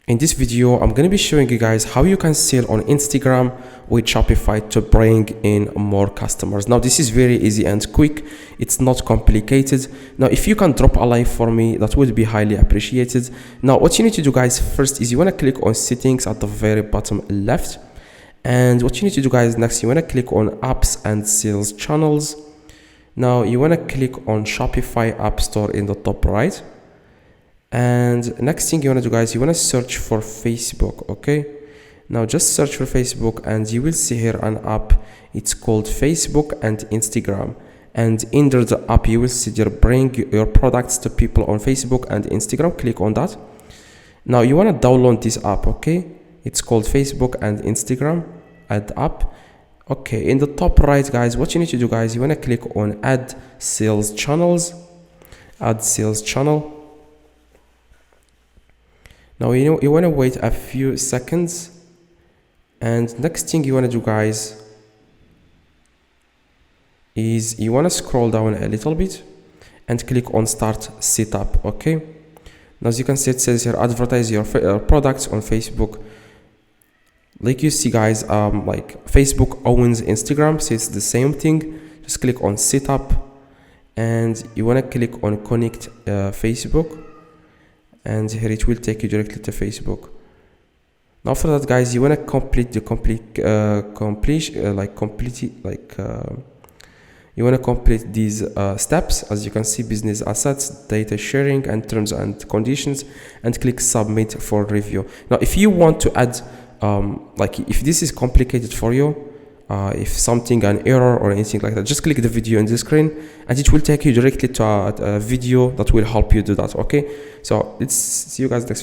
In this video, I'm going to be showing you guys how you can sell on Instagram with Shopify to bring in more customers. Now, this is very easy and quick. It's not complicated. Now, if you can drop a like for me, that would be highly appreciated. Now, what you need to do, guys, first is you want to click on settings at the very bottom left. And what you need to do, guys, next, you want to click on apps and sales channels. Now, you want to click on Shopify App Store in the top right. And next thing you want to do, guys, you want to search for Facebook. Okay, now just search for Facebook and you will see here an app. It's called Facebook and Instagram, and under the app you will see there bring your products to people on Facebook and Instagram. Click on that. Now you want to download this app. Okay, it's called Facebook and Instagram app. Okay, in the top right, guys, what you need to do, guys, you want to click on add sales channels. Add sales channel. Now you want to wait a few seconds, and next thing you want to do, guys, is you want to scroll down a little bit and click on start setup. Okay, now as you can see, it says here advertise your products on Facebook. Like you see, guys, like Facebook owns Instagram, so it's the same thing. Just click on setup and you want to click on connect Facebook. And here it will take you directly to Facebook. Now after that, guys, you want to complete the you want to complete these steps. As you can see, business assets, data sharing, and terms and conditions, and click submit for review. Now if you want to add like if this is complicated for you, if something an error or anything like that, just click the video on the screen and it will take you directly to a video that will help you do that. Okay, so let's see you guys next.